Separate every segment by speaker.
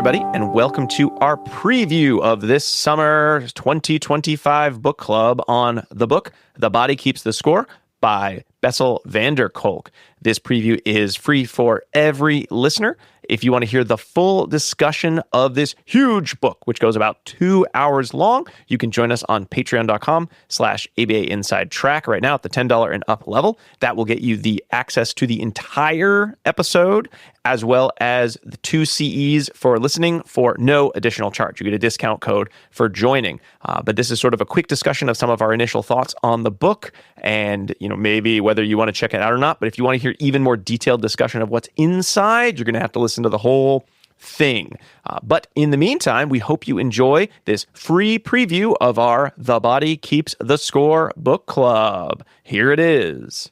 Speaker 1: everybody, and welcome to our preview of this summer 2025 book club on the book The Body Keeps the Score by Bessel van der Kolk. This preview is free for every listener. If you want to hear the full discussion of this huge book, which goes about 2 hours long, you can join us on patreon.com/ABA Inside Track right now at the $10 and up level. That will get you the access to the entire episode, as well as the 2 CEs for listening for no additional charge. You get a discount code for joining. But this is sort of a quick discussion of some of our initial thoughts on the book and, maybe whether you want to check it out or not. But if you want to hear even more detailed discussion of what's inside, you're going to have to listen to the whole thing. But in the meantime, we hope you enjoy this free preview of our The Body Keeps the Score book club. Here it is.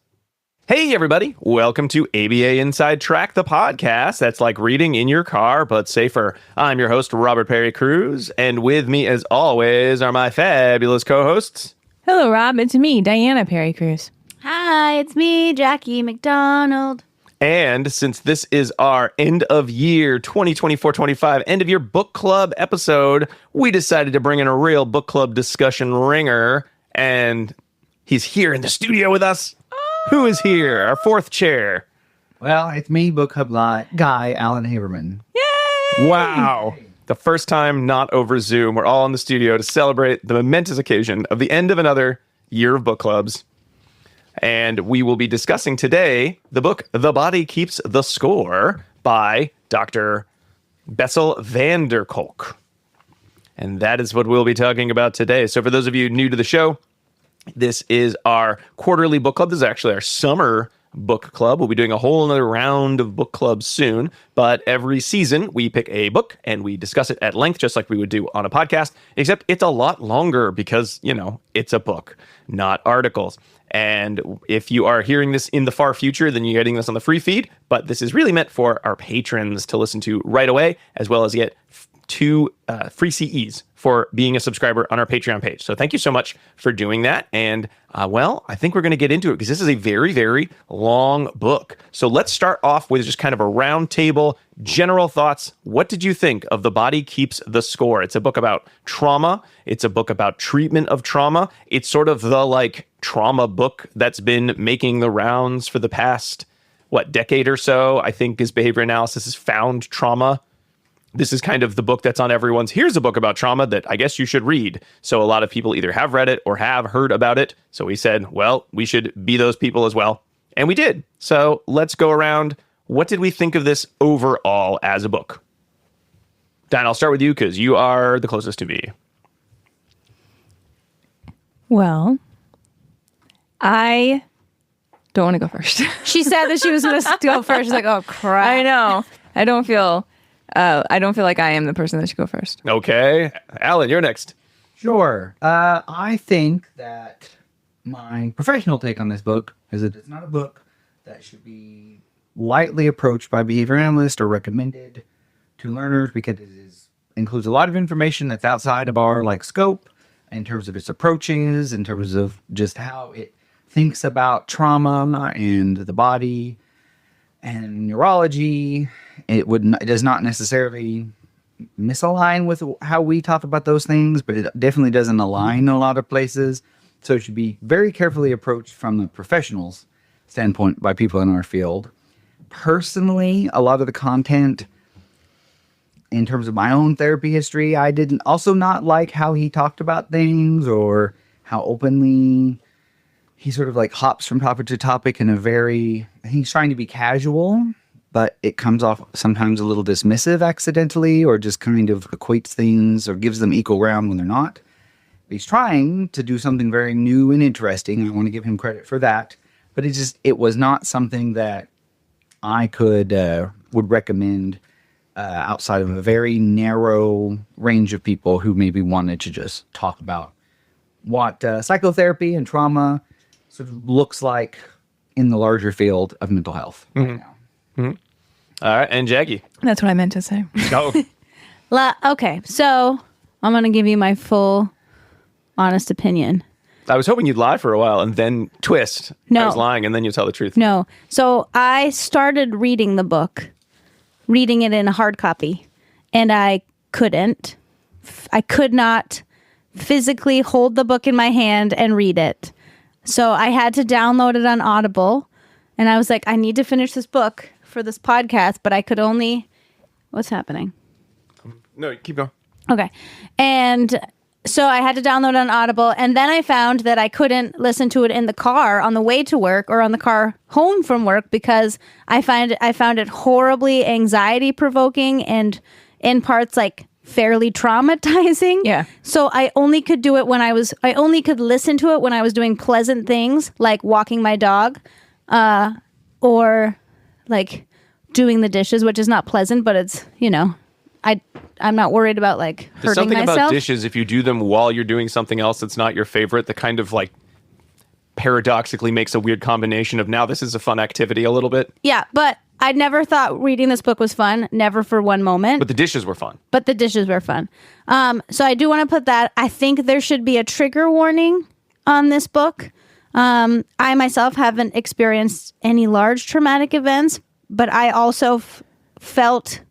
Speaker 1: Hey, everybody. Welcome to ABA Inside Track, the podcast that's like reading in your car, but safer. I'm your host, Robert Perry Cruz, and with me, as always, are my fabulous co-hosts.
Speaker 2: Hello, Rob. It's me, Diana Perry Cruz.
Speaker 3: Hi, it's me, Jackie McDonald.
Speaker 1: And since this is our end of year 2024-25 end of year book club episode, we decided to bring in a real book club discussion ringer, and he's here in the studio with us. Who is here? Our fourth chair.
Speaker 4: Well, it's me, book club guy, Alan Haberman.
Speaker 2: Yay!
Speaker 1: Wow. The first time not over Zoom. We're all in the studio to celebrate the momentous occasion of the end of another year of book clubs. And we will be discussing today the book The Body Keeps the Score by Dr. Bessel van der Kolk. And that is what we'll be talking about today. So for those of you new to the show, this is our quarterly book club. This is actually our summer book club. We'll be doing a whole other round of book clubs soon. But every season, we pick a book and we discuss it at length, just like we would do on a podcast, except it's a lot longer because, it's a book, not articles. And if you are hearing this in the far future, then you're getting this on the free feed. But this is really meant for our patrons to listen to right away, as well as get 2 free CEs for being a subscriber on our Patreon page. So thank you so much for doing that. And I think we're going to get into it because this is a very, very long book. So let's start off with just kind of a round table, general thoughts. What did you think of The Body Keeps the Score? It's a book about trauma. It's a book about treatment of trauma. It's sort of the trauma book that's been making the rounds for the past, decade or so. I think as behavior analysis has found trauma. This is kind of the book that's on everyone's, here's a book about trauma that I guess you should read. So a lot of people either have read it or have heard about it. So we said, well, we should be those people as well. And we did. So let's go around. What did we think of this overall as a book? Dan, I'll start with you because you are the closest to me.
Speaker 2: Well, I don't want to go first.
Speaker 3: She said that she was going to go first. She's like, oh, crap.
Speaker 2: I know. I don't feel like I am the person that should go first.
Speaker 1: Okay. Alan, you're next.
Speaker 4: Sure. I think that my professional take on this book is that it's not a book that should be lightly approached by behavior analysts or recommended to learners because it includes a lot of information that's outside of our scope in terms of its approaches, in terms of just how it thinks about trauma and the body and neurology. It does not necessarily misalign with how we talk about those things, but it definitely doesn't align in a lot of places. So it should be very carefully approached from the professionals' standpoint by people in our field. Personally, a lot of the content, in terms of my own therapy history, I didn't also not like how he talked about things or how openly he sort of hops from topic to topic in he's trying to be casual, but it comes off sometimes a little dismissive accidentally, or just kind of equates things or gives them equal ground when they're not. He's trying to do something very new and interesting. I want to give him credit for that, but it was not something that I would recommend outside of a very narrow range of people who maybe wanted to just talk about what psychotherapy and trauma sort of looks like in the larger field of mental health right now.
Speaker 1: Mm-hmm. All right, and Jackie.
Speaker 2: That's what I meant to say.
Speaker 1: Oh.
Speaker 3: Okay, so I'm going to give you my full, honest opinion.
Speaker 1: I was hoping you'd lie for a while and then twist.
Speaker 3: No.
Speaker 1: I was lying, and then you tell the truth.
Speaker 3: No. So I started reading the book, reading it in a hard copy. and I couldn't. I could not physically hold the book in my hand and read it. So I had to download it on Audible. And I was like, I need to finish this book for this podcast, but I could only... What's happening?
Speaker 1: No, keep going.
Speaker 3: Okay. And so I had to download on Audible. And then I found that I couldn't listen to it in the car on the way to work or on the car home from work because I found it horribly anxiety provoking and in parts like fairly traumatizing.
Speaker 2: Yeah.
Speaker 3: So I only could do it I only could listen to it when I was doing pleasant things like walking my dog, or like doing the dishes, which is not pleasant, but it's, I'm not worried about like
Speaker 1: There's
Speaker 3: hurting
Speaker 1: something
Speaker 3: myself.
Speaker 1: about dishes, if you do them while you're doing something else that's not your favorite, that kind of like paradoxically makes a weird combination of now this is a fun activity a little bit.
Speaker 3: Yeah, but I never thought reading this book was fun. Never for one moment.
Speaker 1: But the dishes were fun.
Speaker 3: But the dishes were fun. So I do want to put that. I think there should be a trigger warning on this book. I myself haven't experienced any large traumatic events, but I also felt...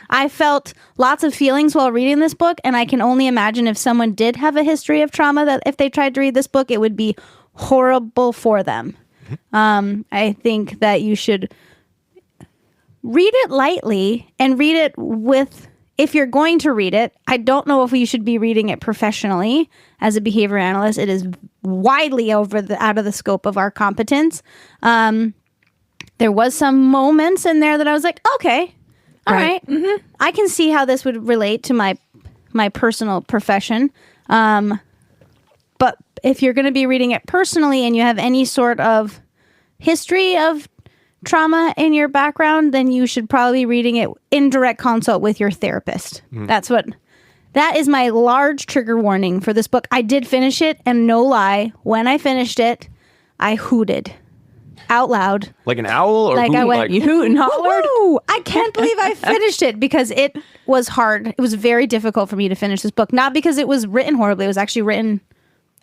Speaker 3: I felt lots of feelings while reading this book, and I can only imagine if someone did have a history of trauma that if they tried to read this book, it would be horrible for them. I think that you should read it lightly and read it with, if you're going to read it, I don't know if you should be reading it professionally as a behavior analyst. It is widely out of the scope of our competence. There was some moments in there that I was like, okay, all right. Mm-hmm. I can see how this would relate to my personal profession. But if you're going to be reading it personally and you have any sort of history of trauma in your background, then you should probably be reading it in direct consult with your therapist. That is my large trigger warning for this book. I did finish it, and no lie, when I finished it, I hooted out loud.
Speaker 1: Like an owl? Or
Speaker 3: Like I went,
Speaker 2: You hoot and hollered?
Speaker 3: "Woo! I can't believe I finished it," because it was hard. It was very difficult for me to finish this book. Not because it was written horribly. It was actually written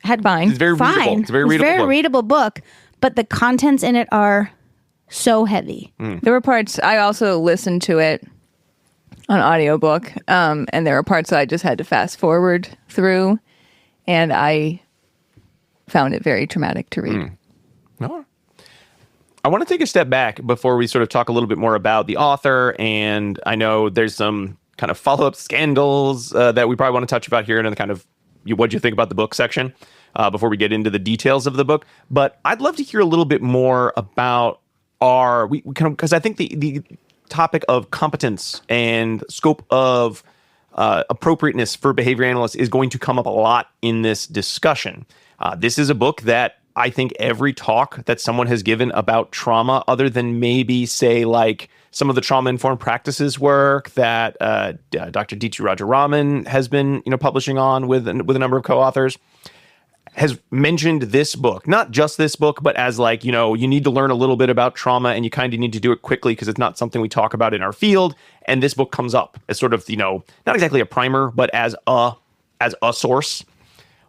Speaker 2: Fine.
Speaker 1: It's very readable.
Speaker 3: fine.
Speaker 1: It's a very readable book.
Speaker 3: readable book, but the contents in it are so heavy.
Speaker 2: There were parts, I also listened to it on audiobook, and there were parts that I just had to fast forward through, and I found it very traumatic to read.
Speaker 1: No. I want to take a step back before we sort of talk a little bit more about the author, and I know there's some kind of follow-up scandals that we probably want to touch about here in the kind of what you think about the book section before we get into the details of the book. But I'd love to hear a little bit more about because I think the topic of competence and scope of appropriateness for behavior analysts is going to come up a lot in this discussion. This is a book that I think every talk that someone has given about trauma, other than maybe say like some of the trauma-informed practices work that Dr. D.T. Rajaraman has been publishing on with a number of co-authors, has mentioned this book, not just this book, but as like, you need to learn a little bit about trauma and you kind of need to do it quickly because it's not something we talk about in our field. And this book comes up as sort of, not exactly a primer, but as a source.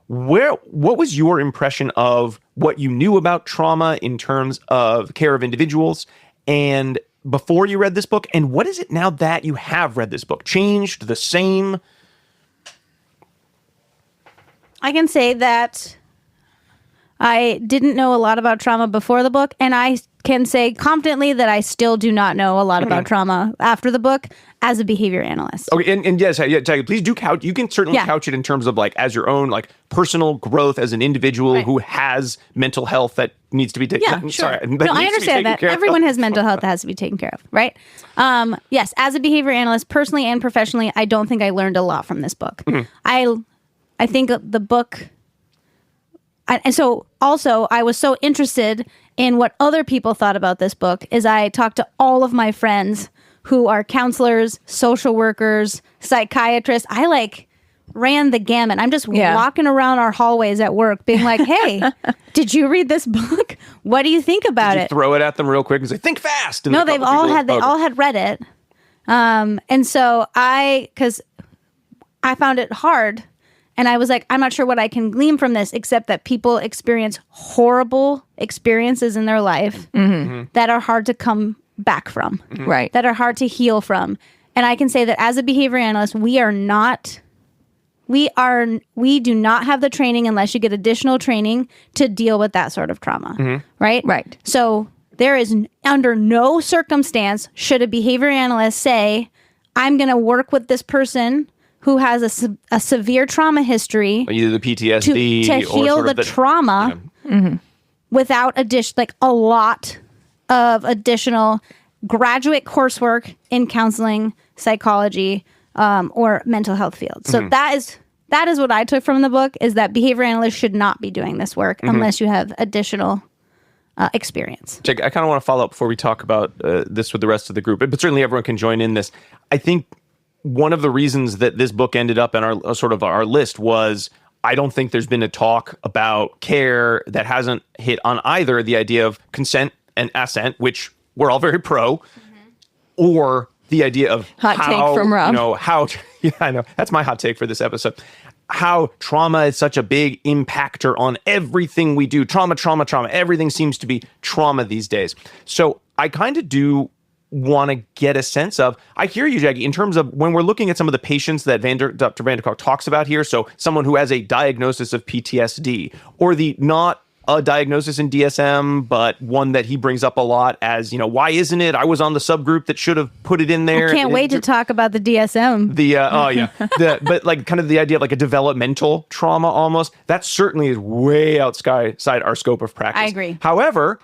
Speaker 1: What was your impression of what you knew about trauma in terms of care of individuals and before you read this book? And what is it now that you have read this book? Changed? The same?
Speaker 3: I can say that I didn't know a lot about trauma before the book, and I can say confidently that I still do not know a lot about trauma after the book as a behavior analyst.
Speaker 1: Okay, and yes, Tiger, please do couch. You can certainly couch it in terms of like as your own like personal growth as an individual who has mental health that needs to be taken.
Speaker 3: Yeah, sure. I understand that everyone has mental health that has to be taken care of, right? Yes, as a behavior analyst, personally and professionally, I don't think I learned a lot from this book. I think the book. And so also I was so interested in what other people thought about this book is I talked to all of my friends who are counselors, social workers, psychiatrists. I like ran the gamut. I'm just walking around our hallways at work being like, hey, did you read this book? What do you think about it?
Speaker 1: Throw it at them real quick and say, think fast. And
Speaker 3: no, they all had read it. And so because I found it hard. And I was like, I'm not sure what I can glean from this, except that people experience horrible experiences in their life that are hard to come back from,
Speaker 2: right?
Speaker 3: That are hard to heal from. And I can say that as a behavior analyst, we do not have the training unless you get additional training to deal with that sort of trauma. Right?
Speaker 2: Right.
Speaker 3: So there is under no circumstance should a behavior analyst say, I'm going to work with this person who has a severe trauma history,
Speaker 1: either the PTSD
Speaker 3: to
Speaker 1: or
Speaker 3: heal
Speaker 1: sort of
Speaker 3: the trauma without a lot of additional graduate coursework in counseling, psychology, or mental health fields. So that is what I took from the book, is that behavior analysts should not be doing this work unless you have additional experience.
Speaker 1: Jake, I kind of want to follow up before we talk about this with the rest of the group, but certainly everyone can join in this. I think one of the reasons that this book ended up in our sort of our list was I don't think there's been a talk about care that hasn't hit on either the idea of consent and assent, which we're all very pro, or the idea of
Speaker 2: Hot take from Rob.
Speaker 1: Yeah, I know. That's my hot take for this episode. How trauma is such a big impactor on everything we do. Trauma. Everything seems to be trauma these days. So I kind of do want to get a sense of, I hear you, Jackie, in terms of when we're looking at some of the patients that Dr. Van der Kolk talks about here. So someone who has a diagnosis of PTSD, or the not a diagnosis in DSM, but one that he brings up a lot as, why isn't it? I was on the subgroup that should have put it in there.
Speaker 3: I can't wait to talk about the DSM.
Speaker 1: But like kind of the idea of like a developmental trauma almost, that certainly is way outside our scope of practice.
Speaker 3: I agree.
Speaker 1: However,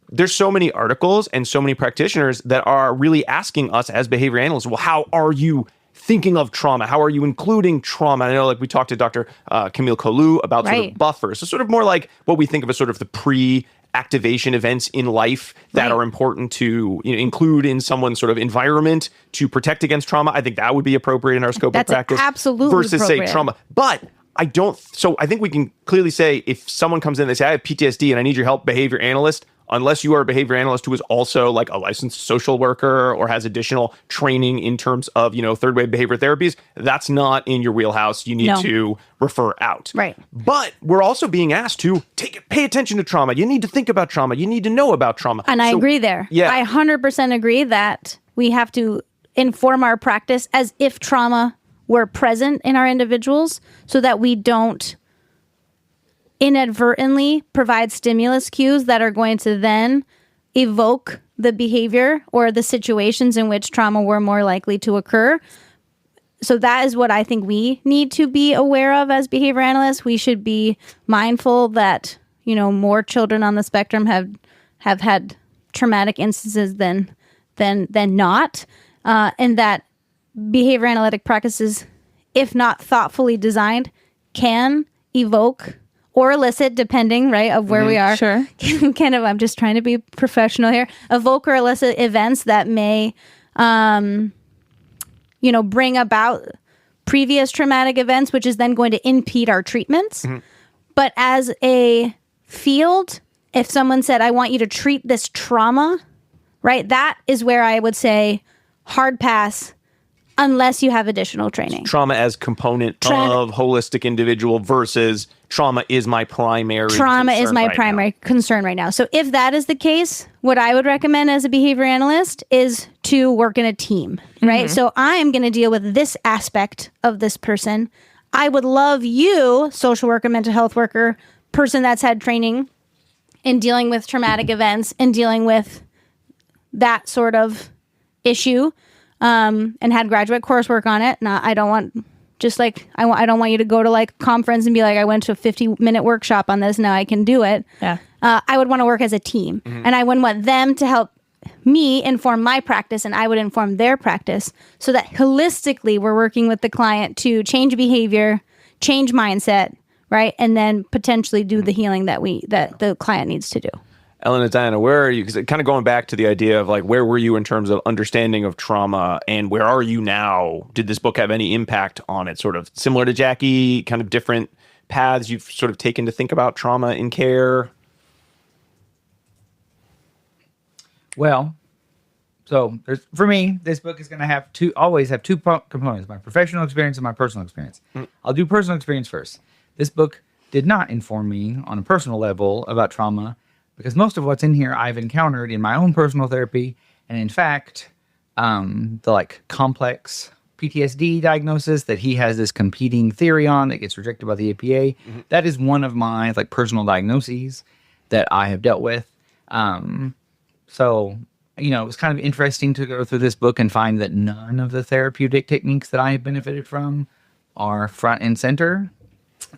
Speaker 1: there's so many articles and so many practitioners that are really asking us as behavior analysts, well, how are you thinking of trauma? How are you including trauma? I know, like we talked to Dr. Camille Colou about sort of buffers. So sort of more like what we think of as sort of the pre-activation events in life that are important to include in someone's sort of environment to protect against trauma. I think that would be appropriate in our scope of practice.
Speaker 3: Absolutely
Speaker 1: versus
Speaker 3: appropriate.
Speaker 1: say trauma. But I think we can clearly say if someone comes in and they say, I have PTSD and I need your help, behavior analyst, unless you are a behavior analyst who is also like a licensed social worker or has additional training in terms of, third wave behavior therapies, that's not in your wheelhouse. You need to refer out.
Speaker 3: Right.
Speaker 1: But we're also being asked to pay attention to trauma. You need to think about trauma. You need to know about trauma.
Speaker 3: And I agree there.
Speaker 1: Yeah.
Speaker 3: I 100% agree that we have to inform our practice as if trauma were present in our individuals so that we don't inadvertently provide stimulus cues that are going to then evoke the behavior or the situations in which trauma were more likely to occur. So that is what I think we need to be aware of as behavior analysts. We should be mindful that, more children on the spectrum have had traumatic instances than not, and that behavior analytic practices, if not thoughtfully designed, can evoke or elicit, depending, of where we are.
Speaker 2: Sure.
Speaker 3: Kind of, I'm just trying to be professional here. Evoke or elicit events that may, bring about previous traumatic events, which is then going to impede our treatments. But as a field, if someone said, I want you to treat this trauma, that is where I would say hard pass, unless you have additional training.
Speaker 1: Trauma as component of holistic individual versus trauma is my primary
Speaker 3: concern right now. So if that is the case, what I would recommend as a behavior analyst is to work in a team, right? So I'm going to deal with this aspect of this person. I would love you, social worker, mental health worker, person that's had training in dealing with traumatic events and dealing with that sort of issue, and had graduate coursework on it. Now, I don't want I don't want you to go to like a conference and be like, I went to a 50-minute workshop on this. Now I can do it.
Speaker 2: Yeah.
Speaker 3: I would want to work as a team, and I would want them to help me inform my practice, and I would inform their practice, so that holistically we're working with the client to change behavior, change mindset, right, and then potentially do the healing that the client needs to do.
Speaker 1: Ellen and Diana, where are you? Because kind of going back to the idea of like, where were you in terms of understanding of trauma, and where are you now? Did this book have any impact on it? Sort of similar to Jackie, kind of different paths you've sort of taken to think about trauma in care?
Speaker 4: Well, so for me, this book is going to always have two components: my professional experience and my personal experience. I'll do personal experience first. This book did not inform me on a personal level about trauma, because most of what's in here I've encountered in my own personal therapy. And in fact, the like complex PTSD diagnosis that he has this competing theory on that gets rejected by the APA. That is one of my like personal diagnoses that I have dealt with. So, you know, it was kind of interesting to go through this book and find that none of the therapeutic techniques that I have benefited from are front and center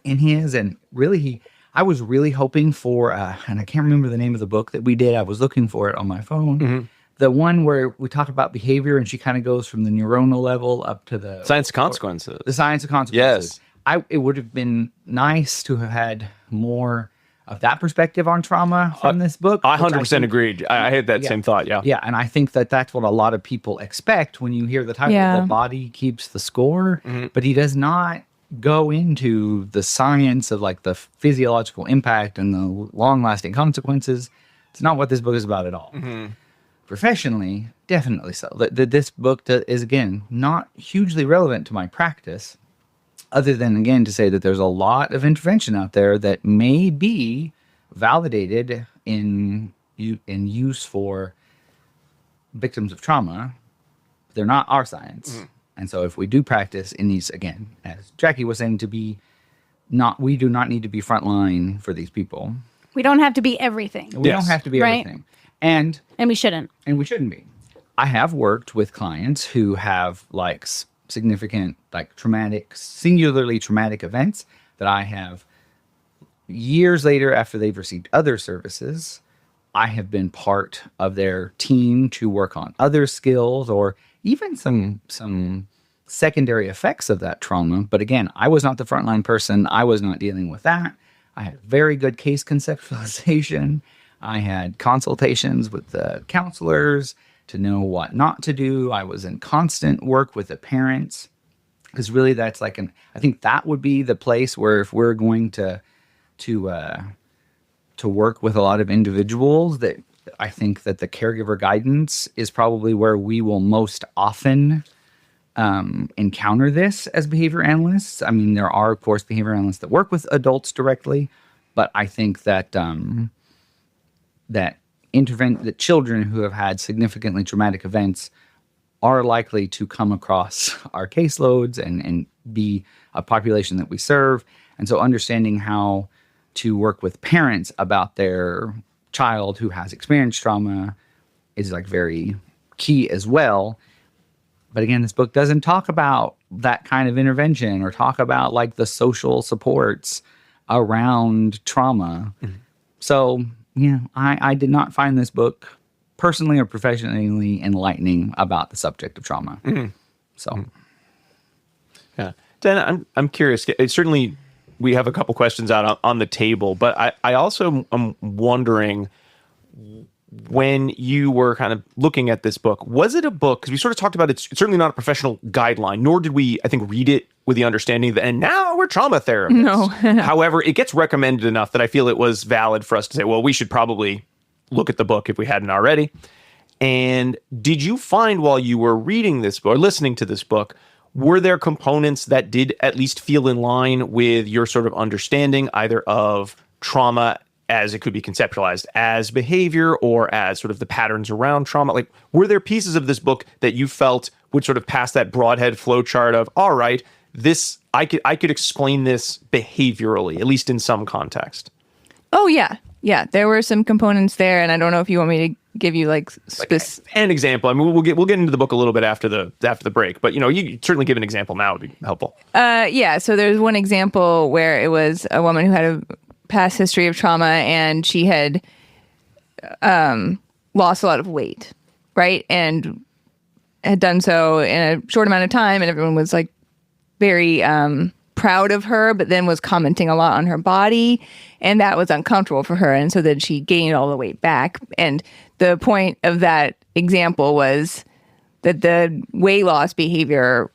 Speaker 4: in his. And really, I was really hoping for, and I can't remember the name of the book that we did. I was looking for it on my phone. The one where we talk about behavior and she kind of goes from the neuronal level up to the
Speaker 1: Science of consequences.
Speaker 4: The science of consequences.
Speaker 1: Yes.
Speaker 4: It would have been nice to have had more of that perspective on trauma from this book.
Speaker 1: I 100% agreed. I had that same thought. Yeah.
Speaker 4: Yeah. And I think that that's what a lot of people expect when you hear the title, The Body Keeps the Score. But he does not go into the science of like the physiological impact and the long lasting consequences. It's not what this book is about at all. Professionally, definitely so. This book is, again, not hugely relevant to my practice, other than, again, to say that there's a lot of intervention out there that may be validated in use for victims of trauma. They're not our science. And so if we do practice in these, again, as Jackie was saying, we do not need to be frontline for these people.
Speaker 3: We don't have to be everything.
Speaker 4: We don't have to be everything. And
Speaker 3: we shouldn't.
Speaker 4: And we shouldn't be. I have worked with clients who have like significant, like singularly traumatic events that I have years later after they've received other services. I have been part of their team to work on other skills or even some secondary effects of that trauma. But again, I was not the frontline person. I was not dealing with that. I had very good case conceptualization. I had consultations with the counselors to know what not to do. I was in constant work with the parents because really that's like I think that would be the place where if we're going to work with a lot of individuals, that I think that the caregiver guidance is probably where we will most often encounter this as behavior analysts. I mean, there are, of course, behavior analysts that work with adults directly, but I think that that children who have had significantly traumatic events are likely to come across our caseloads and be a population that we serve. And so understanding how to work with parents about their child who has experienced trauma is like very key as well. But again, this book doesn't talk about that kind of intervention or talk about like the social supports around trauma. So yeah, I did not find this book personally or professionally enlightening about the subject of trauma. So,
Speaker 1: yeah, Dan, I'm curious. Certainly, we have a couple questions out on the table, but I also am wondering, when you were kind of looking at this book, was it a book? Because we sort of talked about it's certainly not a professional guideline, nor did we, I think, read it with the understanding that, and now we're trauma therapists.
Speaker 2: No.
Speaker 1: However, it gets recommended enough that I feel it was valid for us to say, well, we should probably look at the book if we hadn't already. And did you find while you were reading this book or listening to this book, were there components that did at least feel in line with your sort of understanding either of trauma as it could be conceptualized as behavior or as sort of the patterns around trauma? Like, were there pieces of this book that you felt would sort of pass that broadhead flowchart of, all right, this, I could explain this behaviorally, at least in some context?
Speaker 2: Oh, yeah. Yeah, there were some components there, and I don't know if you want me to give you like
Speaker 1: an example. I mean, we'll get into the book a little bit after the break, but you certainly give an example now would be helpful.
Speaker 2: Yeah, so there's one example where it was a woman who had a past history of trauma, and she had lost a lot of weight, right? And had done so in a short amount of time, and everyone was like very proud of her, but then was commenting a lot on her body, and that was uncomfortable for her. And so then she gained all the weight back. And the point of that example was that the weight loss behavior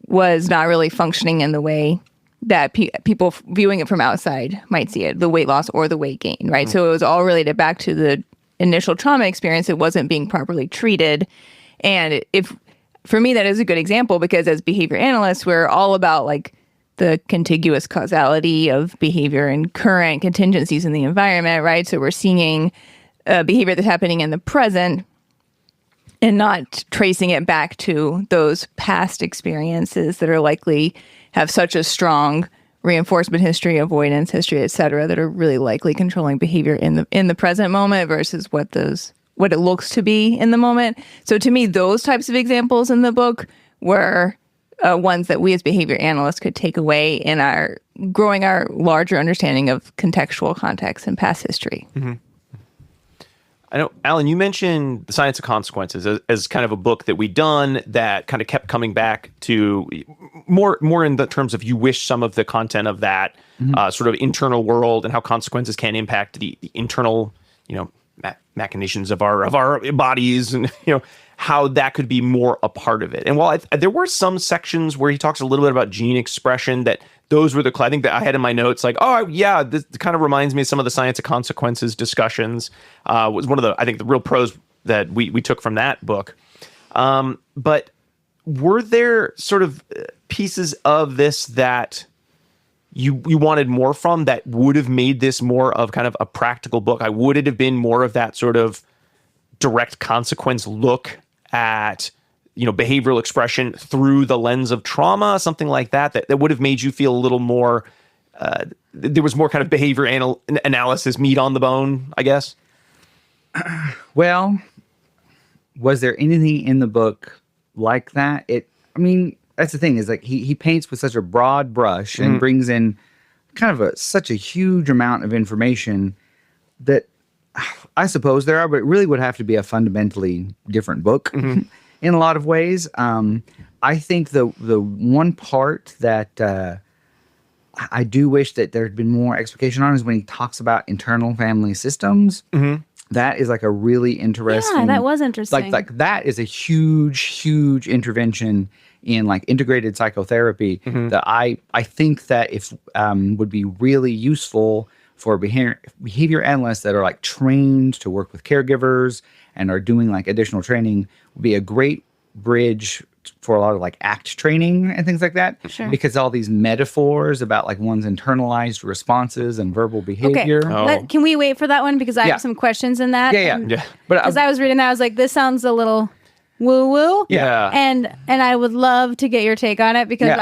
Speaker 2: was not really functioning in the way that people viewing it from outside might see it, the weight loss or the weight gain, right? So it was all related back to the initial trauma experience. It wasn't being properly treated. And for me, that is a good example, because as behavior analysts, we're all about like the contiguous causality of behavior and current contingencies in the environment, right? So we're seeing behavior that's happening in the present and not tracing it back to those past experiences that are likely have such a strong reinforcement history, avoidance history, et cetera, that are really likely controlling behavior in the present moment versus what it looks to be in the moment. So to me, those types of examples in the book were ones that we as behavior analysts could take away in our growing our larger understanding of contextual context and past history.
Speaker 1: Mm-hmm. I know, Alan, you mentioned The Science of Consequences as kind of a book that we'd done that kind of kept coming back to more in the terms of you wish some of the content of that sort of internal world and how consequences can impact the internal, machinations of our bodies and, how that could be more a part of it. And while there were some sections where he talks a little bit about gene expression, that those were I think that I had in my notes, like, oh yeah, this kind of reminds me of some of the Science of Consequences discussions. Was one of the, I think, the real pros that we took from that book. But were there sort of pieces of this that you wanted more from that would have made this more of kind of a practical book? Would it have been more of that sort of direct consequence look at behavioral expression through the lens of trauma, something like that would have made you feel a little more there was more kind of behavior analysis meat on the bone, I guess?
Speaker 4: Well, was there anything in the book like that? That's the thing, is like he paints with such a broad brush and brings in kind of such a huge amount of information that I suppose there are, but it really would have to be a fundamentally different book in a lot of ways. I think the one part that I do wish that there had been more explication on is when he talks about internal family systems. That is like a really interesting.
Speaker 3: Yeah, that was interesting.
Speaker 4: Like that is a huge intervention in like integrated psychotherapy that I think that if would be really useful for behavior analysts that are like trained to work with caregivers and are doing like additional training, would be a great bridge for a lot of like ACT training and things like that.
Speaker 3: Sure.
Speaker 4: Because all these metaphors about like one's internalized responses and verbal behavior.
Speaker 3: Okay. Can we wait for that one? Because I have some questions in that.
Speaker 4: Yeah. But
Speaker 3: as I was reading that, I was like, this sounds a little woo-woo.
Speaker 1: Yeah.
Speaker 3: And I would love to get your take on it, because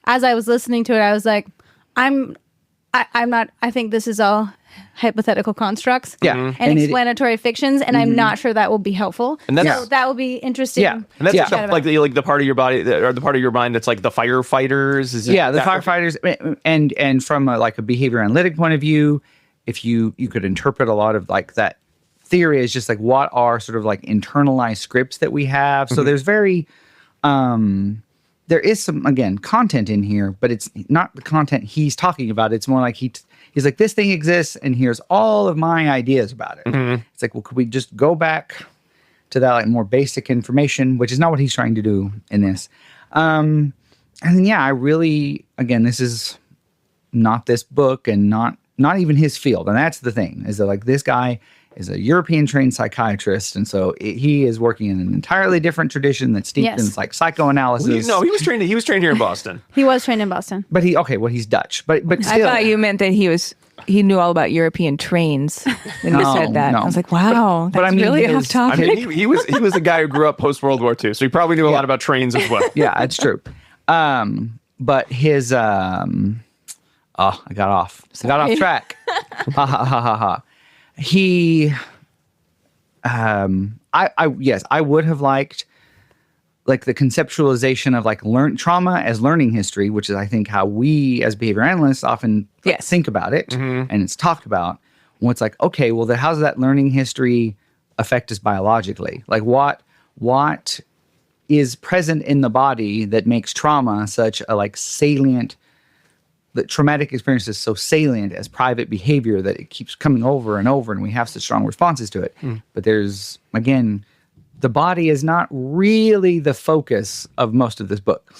Speaker 3: as I was listening to it, I was like, I think this is all hypothetical constructs and explanatory fictions, and I'm not sure that will be helpful. And so that will be interesting.
Speaker 1: And that's like the part of your body or the part of your mind that's like the firefighters.
Speaker 4: The firefighters, and from like a behavior analytic point of view, if you could interpret a lot of like that theory as just like what are sort of like internalized scripts that we have. So there's there is some, again, content in here, but it's not the content he's talking about. It's more like he's like, this thing exists, and here's all of my ideas about it. It's like, well, could we just go back to that like more basic information, which is not what he's trying to do in this. And then, I really, again, this is not this book and not even his field. And that's the thing, is that like this guy is a European trained psychiatrist, and so he is working in an entirely different tradition that's steeped in like psychoanalysis.
Speaker 1: No, he was trained here in Boston.
Speaker 3: He was trained in Boston.
Speaker 4: But he's Dutch. But still,
Speaker 2: I thought you meant that he knew all about European trains when you said that. I was like, wow, that's really off topic.
Speaker 1: I mean, he was the guy who grew up post World War II, so he probably knew a lot about trains as well.
Speaker 4: Yeah, it's true. But his I got off track. Ha ha ha ha ha. He, I would have liked like the conceptualization of like trauma as learning history, which is I think how we as behavior analysts often think about it, and it's talked about. When it's like, okay, well, how does that learning history affect us biologically? Like what is present in the body that makes trauma such a like salient? The traumatic experience is so salient as private behavior that it keeps coming over and over, and we have such strong responses to it. But there's, again, the body is not really the focus of most of this book.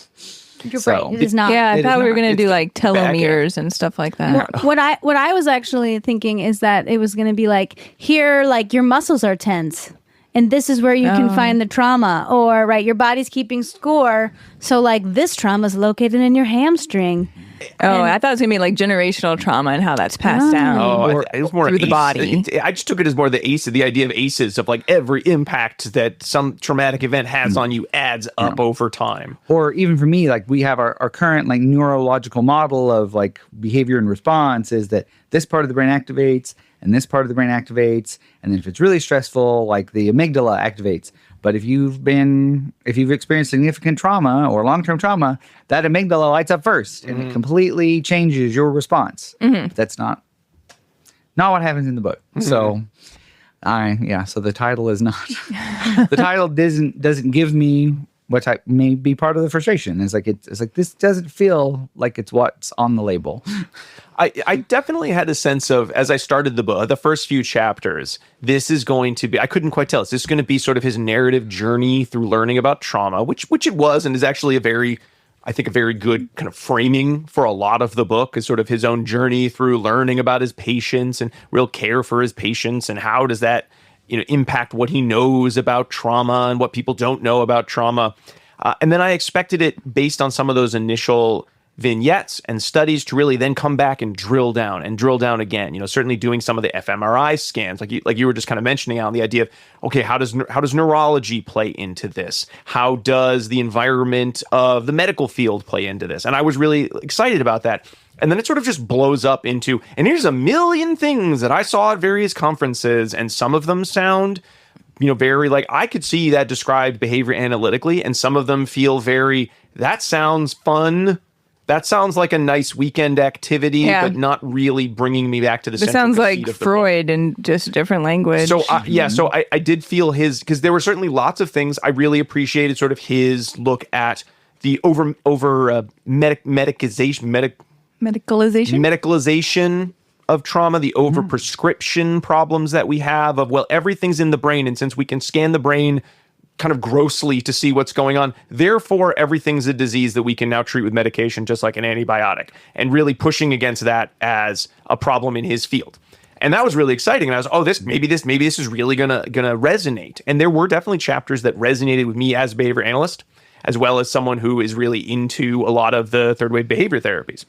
Speaker 3: You're right. It is not.
Speaker 2: Yeah, I thought we were going to do like telomeres and stuff like that.
Speaker 3: What I was actually thinking is that it was going to be like, here, like your muscles are tense, and this is where you can find the trauma, or your body's keeping score. So like this trauma is located in your hamstring.
Speaker 2: Oh, I thought it was going to be like generational trauma and how that's passed down.
Speaker 1: Oh, it was more
Speaker 2: through the body.
Speaker 1: I just took it as more the idea of ACEs, of like every impact that some traumatic event has on you adds up over time.
Speaker 4: Or even for me, like we have our current like neurological model of like behavior and response is that this part of the brain activates and this part of the brain activates. And then if it's really stressful, like the amygdala activates. But if you've experienced significant trauma or long-term trauma, that amygdala lights up first and it completely changes your response. But that's not what happens in the book. So so the title is not, the title doesn't give me what may be part of the frustration. It's like this doesn't feel like it's what's on the label.
Speaker 1: I definitely had a sense of, as I started the book, the first few chapters, this is going to be, I couldn't quite tell. Is this going to be sort of his narrative journey through learning about trauma, which it was, and is actually a very good kind of framing for a lot of the book, is sort of his own journey through learning about his patients and real care for his patients, and how does that impact what he knows about trauma and what people don't know about trauma. And then I expected it, based on some of those initial vignettes and studies, to really then come back and drill down again. Certainly doing some of the fMRI scans, like you were just kind of mentioning, on the idea of, okay, how does neurology play into this? How does the environment of the medical field play into this? And I was really excited about that. And then it sort of just blows up into, and here's a million things that I saw at various conferences, and some of them sound, very like, I could see that described behavior analytically, and some of them feel very, that sounds fun. That sounds like a nice weekend activity, but not really bringing me back to the central
Speaker 2: sounds
Speaker 1: conceit
Speaker 2: like
Speaker 1: of the
Speaker 2: Freud in just a different language.
Speaker 1: So, so I did feel his, because there were certainly lots of things I really appreciated, sort of his look at the medicalization of trauma, the overprescription problems that we have of, well, everything's in the brain, and since we can scan the brain kind of grossly to see what's going on, therefore everything's a disease that we can now treat with medication, just like an antibiotic, and really pushing against that as a problem in his field. And that was really exciting. And I was, maybe this is really gonna resonate. And there were definitely chapters that resonated with me as a behavior analyst, as well as someone who is really into a lot of the third wave behavior therapies.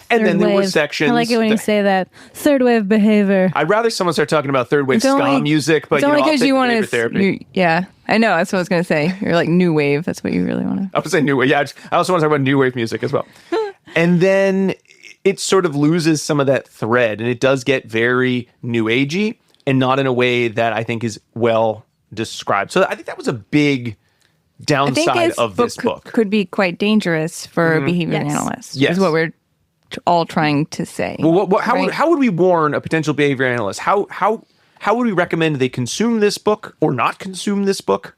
Speaker 1: And then there were sections.
Speaker 3: I like it when you say that. Third wave behavior.
Speaker 1: I'd rather someone start talking about third wave ska music, but
Speaker 2: it's only because you want
Speaker 1: to therapy.
Speaker 2: I know, that's what I was going to say. You're like new wave. That's what you really want to.
Speaker 1: I would say new wave. Yeah, I also want to talk about new wave music as well. And then it sort of loses some of that thread, and it does get very new agey, and not in a way that I think is well described. So I think that was a big downside of this book.
Speaker 2: Could be quite dangerous for behavior analysts.
Speaker 1: Yes.
Speaker 2: Is what we're all trying to say.
Speaker 1: Well, how would we warn a potential behavior analyst? How would we recommend they consume this book or not consume this book?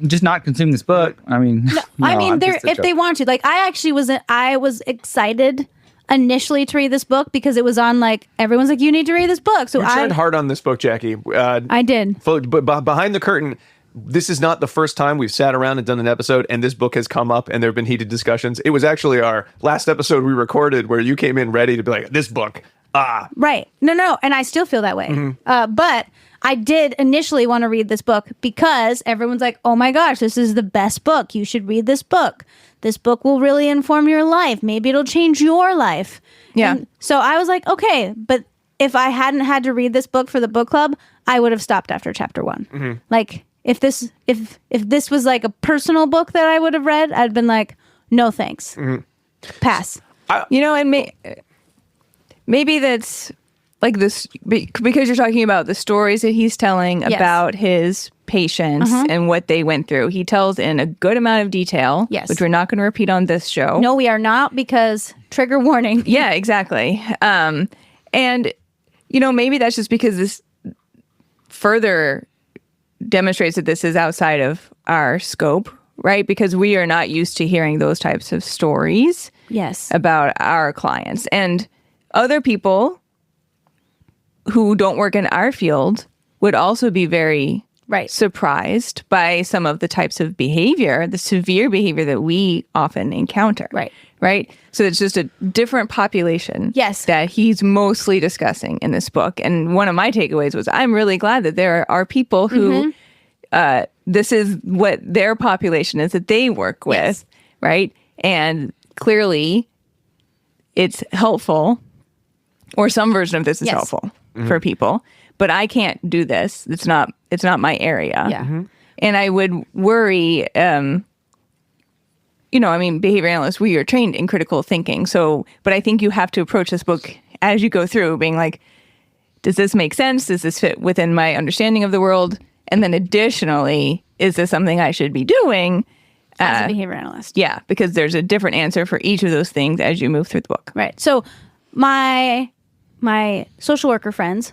Speaker 4: Just not consume this book. I mean,
Speaker 3: if they want to. Like, I was excited initially to read this book because it was on, like, everyone's like, you need to read this book. So
Speaker 1: I tried hard on this book, Jackie.
Speaker 3: I did.
Speaker 1: But behind the curtain, this is not the first time we've sat around and done an episode and this book has come up and there have been heated discussions. It was actually our last episode we recorded where you came in ready to be like, this book,
Speaker 3: Right. No. And I still feel that way. But I did initially want to read this book because everyone's like, oh my gosh, this is the best book. You should read this book. This book will really inform your life. Maybe it'll change your life.
Speaker 2: Yeah.
Speaker 3: And so I was like, okay, but if I hadn't had to read this book for the book club, I would have stopped after chapter 1. Like, if this was like a personal book that I would have read, I'd been like, no thanks. Pass.
Speaker 2: And maybe that's like this, because you're talking about the stories that he's telling about his patients and what they went through. He tells in a good amount of detail, which we're not going to repeat on this show.
Speaker 3: No, we are not, because trigger warning.
Speaker 2: Yeah, exactly. And maybe that's just because this further demonstrates that this is outside of our scope, right? Because we are not used to hearing those types of stories about our clients. And other people who don't work in our field would also be very surprised by some of the types of behavior, the severe behavior that we often encounter. Right? So it's just a different population that he's mostly discussing in this book. And one of my takeaways was, I'm really glad that there are people who this is what their population is that they work with, right? And clearly it's helpful, or some version of this is
Speaker 3: Yes.
Speaker 2: helpful for people, but I can't do this. It's not my area.
Speaker 3: Yeah.
Speaker 2: And I would worry, behavior analysts, we are trained in critical thinking. So, but I think you have to approach this book as you go through being like, does this make sense? Does this fit within my understanding of the world? And then additionally, is this something I should be doing?
Speaker 3: As a behavior analyst.
Speaker 2: Yeah, because there's a different answer for each of those things as you move through the book.
Speaker 3: Right. So my social worker friends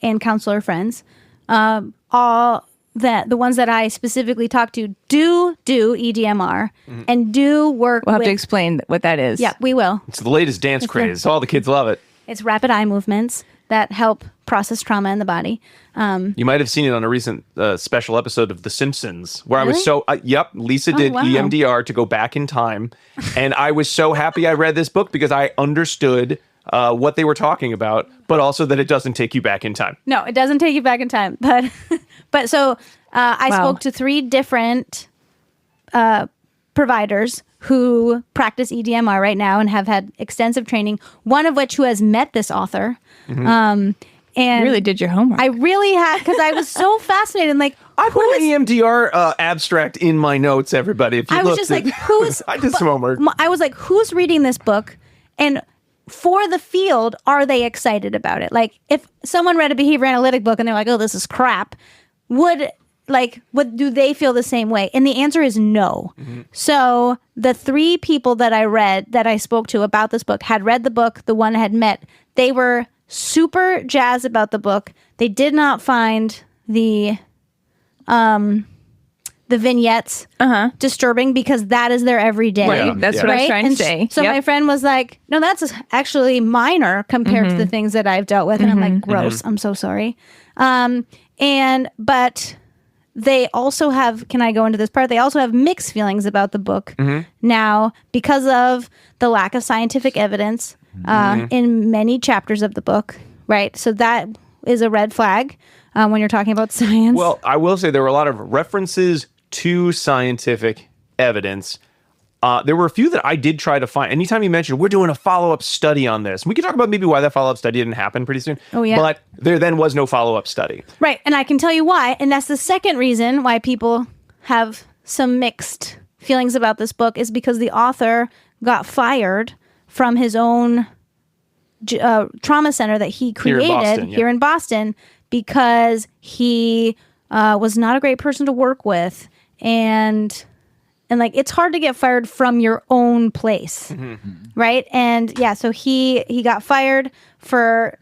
Speaker 3: and counselor friends, all that the ones that I specifically talk to do EDMR and do work
Speaker 2: We'll have
Speaker 3: with,
Speaker 2: to explain what that is.
Speaker 3: Yeah, we will.
Speaker 1: It's the latest dance craze. All the kids love it.
Speaker 3: It's rapid eye movements that help process trauma in the body.
Speaker 1: You might have seen it on a recent special episode of The Simpsons, where I was
Speaker 3: Really?
Speaker 1: so, Lisa did
Speaker 3: wow.
Speaker 1: EMDR to go back in time. And I was so happy I read this book because I understood what they were talking about, but also that it doesn't take you back in time.
Speaker 3: No, it doesn't take you back in time. But so I
Speaker 2: Wow.
Speaker 3: spoke to 3 different providers who practice EDMR right now and have had extensive training, one of which who has met this author. And
Speaker 2: You really did your homework.
Speaker 3: I really had, because I was so fascinated. Like,
Speaker 1: I put an EMDR abstract in my notes, everybody. If you
Speaker 3: I was
Speaker 1: looked
Speaker 3: just
Speaker 1: at-
Speaker 3: like, who's...
Speaker 1: I did some homework.
Speaker 3: I was like, who's reading this book? And for the field, are they excited about it? Like, if someone read a behavior analytic book and they're like, oh, this is crap, would do they feel the same way? And the answer is no. So the 3 people that I spoke to about this book had read the book. The one I had met, they were super jazzed about the book. They did not find the vignettes disturbing because that is their everyday.
Speaker 2: Right. That's what I was trying to
Speaker 3: And
Speaker 2: say.
Speaker 3: So
Speaker 2: Yep.
Speaker 3: my friend was like, no, that's actually minor compared to the things that I've dealt with. And I'm like, gross. I'm so sorry. But they also have, can I go into this part? They also have mixed feelings about the book now because of the lack of scientific evidence in many chapters of the book. Right. So that is a red flag when you're talking about science.
Speaker 1: Well, I will say there were a lot of references to scientific evidence. There were a few that I did try to find. Anytime you mentioned, we're doing a follow-up study on this. We could talk about maybe why that follow-up study didn't happen pretty soon.
Speaker 3: Oh, yeah.
Speaker 1: But there then was no follow-up study.
Speaker 3: Right. And I can tell you why. And that's the second reason why people have some mixed feelings about this book is because the author got fired from his own trauma center that he created here in Boston because he was not a great person to work with. And like, it's hard to get fired from your own place. Right. And yeah, so he got fired for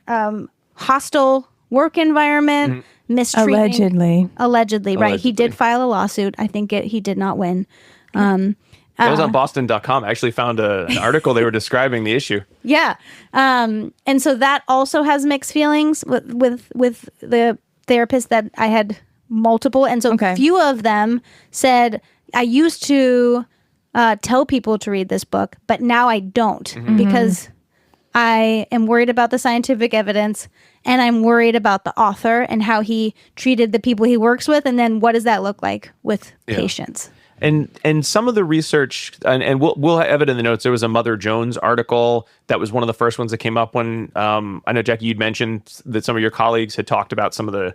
Speaker 3: hostile work environment, mistreating. Allegedly, right. He did file a lawsuit. I think he did not win.
Speaker 1: That was on Boston.com. I actually found an article they were describing the issue.
Speaker 3: Yeah. And so that also has mixed feelings with the therapist that I had multiple. And so few of them said, I used to tell people to read this book, but now I don't because I am worried about the scientific evidence and I'm worried about the author and how he treated the people he works with. And then what does that look like with patients?
Speaker 1: And some of the research, and we'll have it in the notes. There was a Mother Jones article that was one of the first ones that came up when I know, Jackie, you'd mentioned that some of your colleagues had talked about some of the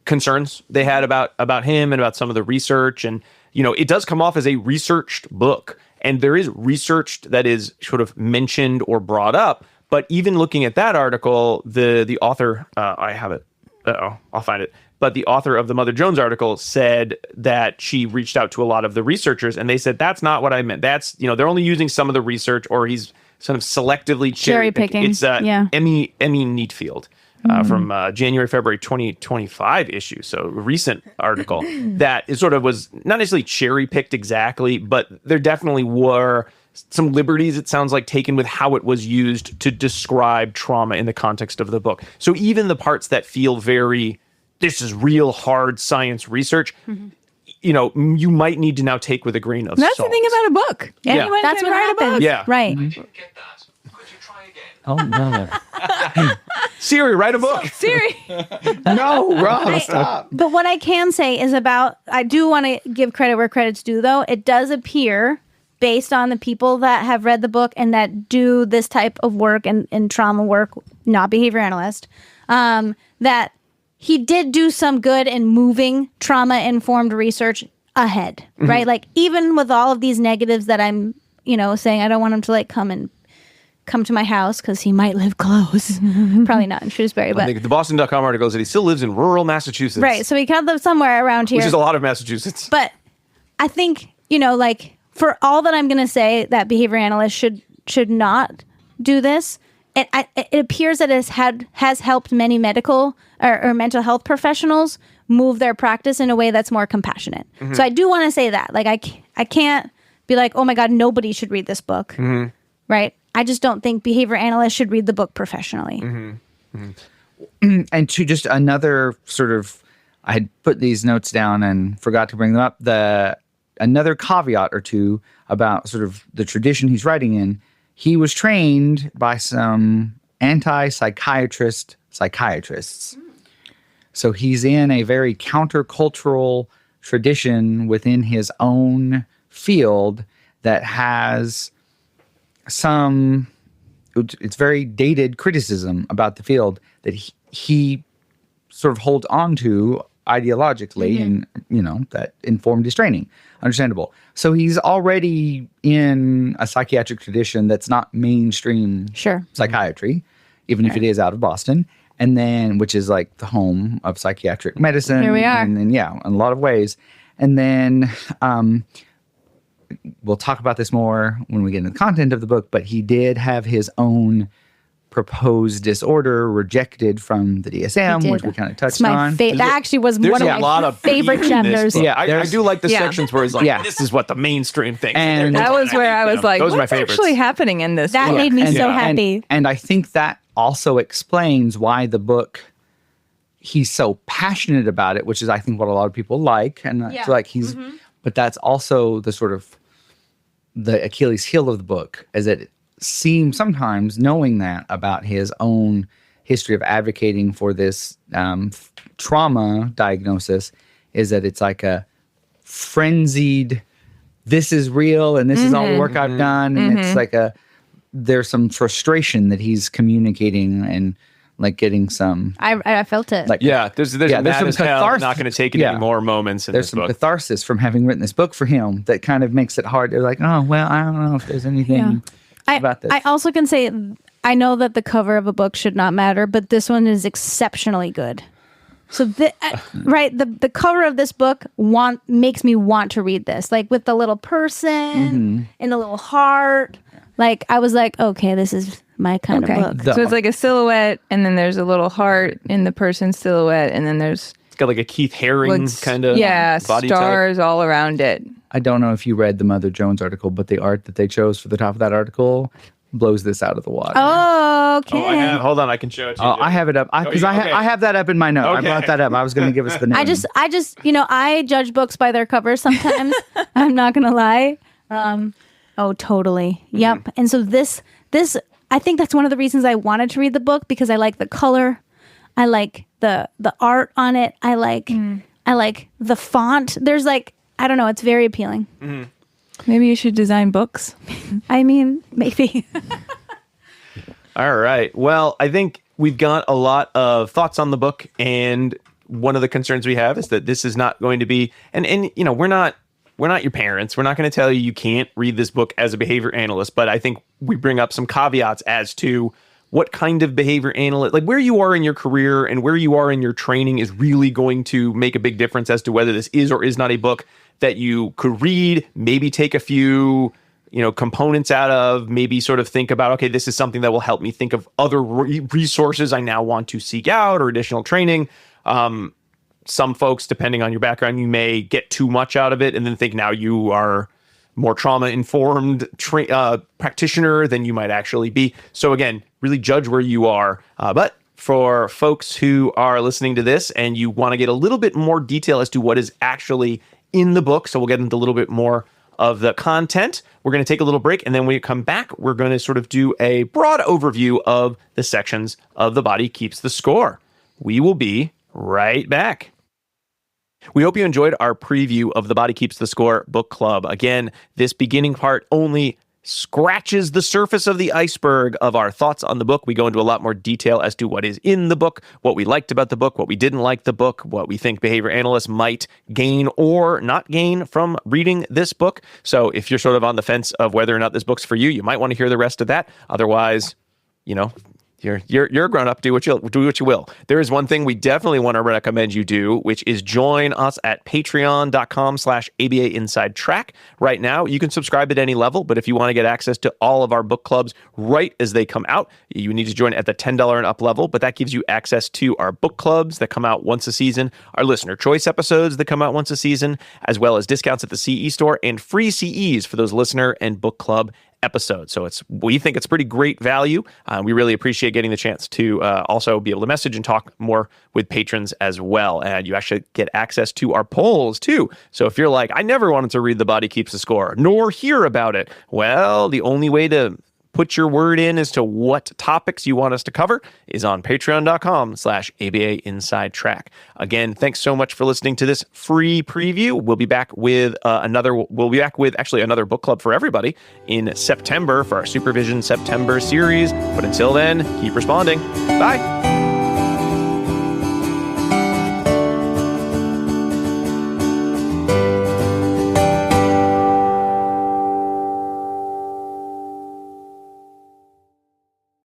Speaker 1: concerns they had about him and about some of the research. And, you know, it does come off as a researched book. And there is research that is sort of mentioned or brought up. But even looking at that article, the author, I have it. I'll find it. But the author of the Mother Jones article said that she reached out to a lot of the researchers and they said, that's not what I meant. That's, you know, they're only using some of the research or he's sort of selectively cherry picking. It's Emmy Neatfield from January, February 2025 issue. So a recent article that is sort of was not necessarily cherry picked exactly, but there definitely were some liberties, it sounds like, taken with how it was used to describe trauma in the context of the book. So even the parts that feel very, this is real hard science research, you know, you might need to now take with a grain of salt.
Speaker 2: That's the thing about a book. Anyone
Speaker 3: That's
Speaker 2: can
Speaker 3: what
Speaker 2: write a
Speaker 3: happens.
Speaker 2: book.
Speaker 1: Yeah.
Speaker 3: Right.
Speaker 5: I didn't get that. Could you try again?
Speaker 4: Oh no.
Speaker 1: Siri, write a book.
Speaker 2: Siri.
Speaker 4: No, Rob, stop.
Speaker 3: But what I can say is I do want to give credit where credit's due, though. It does appear based on the people that have read the book and that do this type of work and trauma work, not behavior analyst, that he did do some good in moving trauma-informed research ahead, right? Like, even with all of these negatives that I'm, saying, I don't want him to like come to my house because he might live close. Probably not in Shrewsbury,
Speaker 1: I
Speaker 3: but
Speaker 1: think the Boston.com article is that he still lives in rural Massachusetts.
Speaker 3: right. So he could live somewhere around here,
Speaker 1: Which is a lot of Massachusetts.
Speaker 3: but I think, like, for all that I'm going to say that behavior analysts should not do this, it appears that it has helped many medical or mental health professionals move their practice in a way that's more compassionate. So I do want to say that. Like, I can't be like, oh my God, nobody should read this book. Right? I just don't think behavior analysts should read the book professionally.
Speaker 4: And to just another sort of, I had put these notes down and forgot to bring them up. Another caveat or two about sort of the tradition he's writing in. He was trained by some anti-psychiatrists. So he's in a very countercultural tradition within his own field that has it's very dated criticism about the field that he sort of holds on to ideologically, and that informed his training. Understandable. So he's already in a psychiatric tradition that's not mainstream psychiatry, even if it is out of Boston, and then which is like the home of psychiatric medicine.
Speaker 2: Here we are.
Speaker 4: And then, in a lot of ways. And then we'll talk about this more when we get into the content of the book, but he did have his own proposed disorder rejected from the DSM, which we kind of touched on.
Speaker 3: That actually was
Speaker 1: There's
Speaker 3: one
Speaker 1: a
Speaker 3: of
Speaker 1: lot
Speaker 3: my
Speaker 1: of
Speaker 3: favorite
Speaker 1: beauty in this
Speaker 3: chapters.
Speaker 1: book.
Speaker 4: Yeah,
Speaker 1: I do like the sections where it's like,
Speaker 4: Yeah.
Speaker 1: this is what the mainstream thinks.
Speaker 4: And
Speaker 2: That was where I was like,
Speaker 1: those are my
Speaker 2: what's
Speaker 1: favorites.
Speaker 2: actually happening in this
Speaker 3: That
Speaker 2: book?
Speaker 3: made me so
Speaker 1: Yeah.
Speaker 3: happy.
Speaker 4: And I think that also explains why the book, he's so passionate about it, which is, I think, what a lot of people like. And I feel like he's, but that's also the sort of the Achilles heel of the book, as it seems sometimes, knowing that about his own history of advocating for this trauma diagnosis, is that it's like a frenzied, this is real and this is all the work I've done. And it's like there's some frustration that he's communicating and like getting some,
Speaker 3: I felt it.
Speaker 4: like,
Speaker 1: there's
Speaker 4: there's
Speaker 1: mad
Speaker 4: some
Speaker 1: as hell,
Speaker 4: catharsis.
Speaker 1: not going to take it
Speaker 4: Yeah.
Speaker 1: anymore moments in
Speaker 4: there's
Speaker 1: this
Speaker 4: some
Speaker 1: book.
Speaker 4: catharsis from having written this book for him that kind of makes it hard. They're like, oh, well, I don't know if there's anything about this.
Speaker 3: I also can say, I know that the cover of a book should not matter, but this one is exceptionally good. So, right, the cover of this book makes me want to read this, like with the little person and the little heart. Like, I was like, okay, this is my kind of book.
Speaker 2: So it's like a silhouette, and then there's a little heart in the person's silhouette, and then there's
Speaker 1: It's got like a Keith Haring kind of body type.
Speaker 2: stars all around it.
Speaker 4: I don't know if you read the Mother Jones article, but the art that they chose for the top of that article blows this out of the water.
Speaker 3: Oh, okay.
Speaker 1: Oh, I have. Hold on, I can show it to you.
Speaker 4: I have it up because I have that up in my note. I
Speaker 1: Okay.
Speaker 4: brought that up. I was going to give us the name.
Speaker 3: I just, I judge books by their covers sometimes. I'm not gonna lie. Oh, totally. Yep. And so this, I think that's one of the reasons I wanted to read the book, because I like the color, I like the art on it, I like the font. There's like, I don't know, it's very appealing.
Speaker 2: Maybe you should design books.
Speaker 3: I mean, maybe.
Speaker 1: All right. Well, I think we've got a lot of thoughts on the book, and one of the concerns we have is that this is not going to be, and we're not your parents. We're not going to tell you can't read this book as a behavior analyst, but I think we bring up some caveats as to what kind of behavior analyst, like where you are in your career and where you are in your training, is really going to make a big difference as to whether this is or is not a book that you could read, maybe take a few, components out of, maybe sort of think about, okay, this is something that will help me think of other resources I now want to seek out or additional training. Some folks, depending on your background, you may get too much out of it and then think now you are more trauma-informed practitioner than you might actually be. So again, really judge where you are. But for folks who are listening to this and you want to get a little bit more detail as to what is actually in the book, so we'll get into a little bit more of the content. We're going to take a little break, and then when we come back, we're going to sort of do a broad overview of the sections of The Body Keeps the Score. We will be right back. We hope you enjoyed our preview of The Body Keeps the Score book club. Again, this beginning part only scratches the surface of the iceberg of our thoughts on the book. We go into a lot more detail as to what is in the book, what we liked about the book, what we didn't like the book, what we think behavior analysts might gain or not gain from reading this book. So if you're sort of on the fence of whether or not this book's for you, you might want to hear the rest of that. Otherwise, you're a grown-up. Do what you will. There is one thing we definitely want to recommend you do, which is join us at patreon.com/ABA Inside Track. Right now, you can subscribe at any level, but if you want to get access to all of our book clubs right as they come out, you need to join at the $10 and up level, but that gives you access to our book clubs that come out once a season, our listener choice episodes that come out once a season, as well as discounts at the CE store and free CEs for those listener and book club episode. So we think it's pretty great value. We really appreciate getting the chance to also be able to message and talk more with patrons as well. And you actually get access to our polls too. So if you're like, I never wanted to read The Body Keeps the Score, nor hear about it, well, the only way to put your word in as to what topics you want us to cover is on patreon.com/ABA Inside Track. Again, thanks so much for listening to this free preview. We'll be back with another book club for everybody in September for our Supervision September series. But until then, keep responding. Bye.